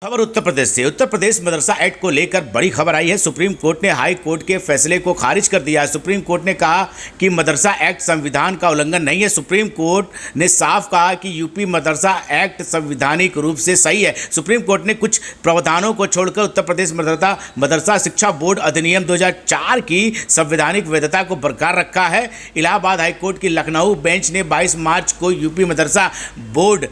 खबर उत्तर प्रदेश से। उत्तर प्रदेश मदरसा एक्ट को लेकर बड़ी खबर आई है। सुप्रीम कोर्ट ने हाई कोर्ट के फैसले को खारिज कर दिया है। सुप्रीम कोर्ट ने कहा कि मदरसा एक्ट संविधान का उल्लंघन नहीं है। सुप्रीम कोर्ट ने साफ कहा कि यूपी मदरसा एक्ट संवैधानिक रूप से सही है। सुप्रीम कोर्ट ने कुछ प्रावधानों को छोड़कर उत्तर प्रदेश मदरसा शिक्षा बोर्ड अधिनियम 2004 की संवैधानिक वैधता को बरकरार रखा है। इलाहाबाद हाईकोर्ट की लखनऊ बेंच ने 22 मार्च को यूपी मदरसा बोर्ड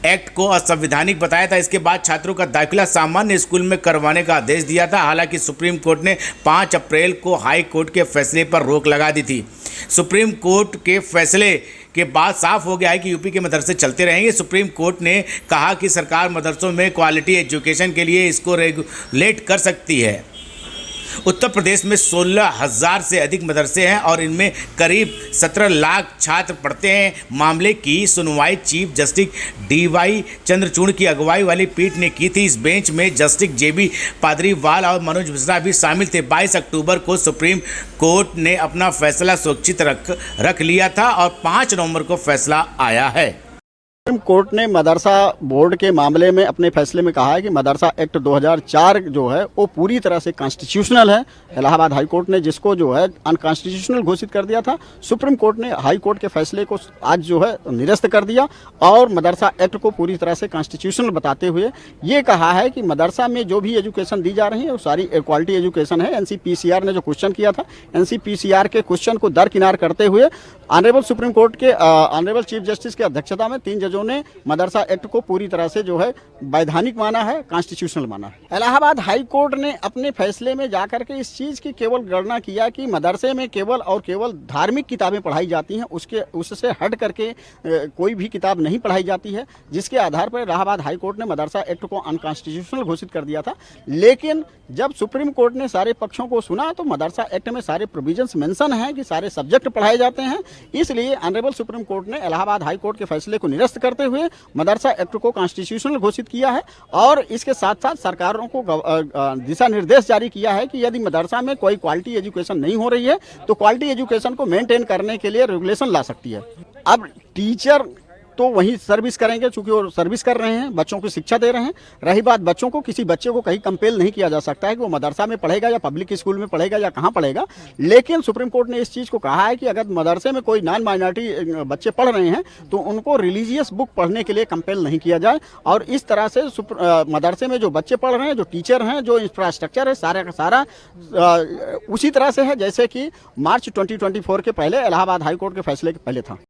एक्ट को असंवैधानिक बताया था। इसके बाद छात्रों का दाखिला सामान्य स्कूल में करवाने का आदेश दिया था। हालांकि सुप्रीम कोर्ट ने 5 अप्रैल को हाई कोर्ट के फैसले पर रोक लगा दी थी। सुप्रीम कोर्ट के फैसले के बाद साफ हो गया है कि यूपी के मदरसे चलते रहेंगे। सुप्रीम कोर्ट ने कहा कि सरकार मदरसों में क्वालिटी एजुकेशन के लिए इसको रेगुलेट कर सकती है। उत्तर प्रदेश में 16,000 से अधिक मदरसे हैं और इनमें करीब 17 लाख छात्र पढ़ते हैं। मामले की सुनवाई चीफ जस्टिस DY चंद्रचूड़ की अगुवाई वाली पीठ ने की थी। इस बेंच में जस्टिस JB पादरीवाल और मनोज मिश्रा भी शामिल थे। 22 अक्टूबर को सुप्रीम कोर्ट ने अपना फैसला सुरक्षित रख लिया था और 5 नवंबर को फैसला आया है। सुप्रीम कोर्ट ने मदरसा बोर्ड के मामले में अपने फैसले में कहा है कि मदरसा एक्ट 2004 जो है वो पूरी तरह से कॉन्स्टिट्यूशनल है। इलाहाबाद हाई कोर्ट ने जिसको जो है अनकॉन्स्टिट्यूशनल घोषित कर दिया था, सुप्रीम कोर्ट ने हाई कोर्ट के फैसले को आज जो है निरस्त कर दिया और मदरसा एक्ट को पूरी तरह से कॉन्स्टिट्यूशनल बताते हुए ये कहा है कि मदरसा में जो भी एजुकेशन दी जा रही है वो सारी क्वालिटी एजुकेशन है। NCPCR ने जो क्वेश्चन किया था, NCPCR के क्वेश्चन को दरकिनार करते हुए ऑनरेबल सुप्रीम कोर्ट के ऑनरेबल चीफ जस्टिस की अध्यक्षता में 3 जजों ने मदरसा एक्ट को पूरी तरह से जो है वैधानिक माना है, कॉन्स्टिट्यूशनल माना है। इलाहाबाद हाई कोर्ट ने अपने फैसले में जाकर के इस चीज की केवल गणना किया कि मदरसे में केवल और केवल धार्मिक किताबें पढ़ाई जाती हैं, उससे हट करके कोई भी किताब नहीं पढ़ाई जाती है, जिसके आधार पर इलाहाबाद हाई कोर्ट ने मदरसा एक्ट को अनकॉन्स्टिट्यूशनल घोषित कर दिया था। लेकिन जब सुप्रीम कोर्ट ने सारे पक्षों को सुना तो मदरसा एक्ट में सारे प्रोविजंस मेंशन हैं कि सारे सब्जेक्ट पढ़ाए जाते हैं। इसलिए ऑनरेबल सुप्रीम कोर्ट ने इलाहाबाद हाई कोर्ट के फैसले को निरस्त करते हुए मदरसा एक्ट को कॉन्स्टिट्यूशनल घोषित किया है और इसके साथ साथ सरकारों को दिशा निर्देश जारी किया है कि यदि मदरसा में कोई क्वालिटी एजुकेशन नहीं हो रही है तो क्वालिटी एजुकेशन को मेंटेन करने के लिए रेगुलेशन ला सकती है। अब टीचर तो वही सर्विस करेंगे, चूंकि वो सर्विस कर रहे हैं, बच्चों को शिक्षा दे रहे हैं। रही बात बच्चों को, किसी बच्चे को कहीं कंपेल नहीं किया जा सकता है कि वो मदरसा में पढ़ेगा या पब्लिक स्कूल में पढ़ेगा या कहाँ पढ़ेगा। लेकिन सुप्रीम कोर्ट ने इस चीज़ को कहा है कि अगर मदरसे में कोई नॉन माइनॉरिटी बच्चे पढ़ रहे हैं तो उनको रिलीजियस बुक पढ़ने के लिए कंपेल नहीं किया जाए। और इस तरह से मदरसे में जो बच्चे पढ़ रहे हैं, जो टीचर हैं, जो इंफ्रास्ट्रक्चर है, सारा का सारा उसी तरह से है जैसे कि मार्च 2024 के पहले इलाहाबाद हाई कोर्ट के फैसले के पहले था।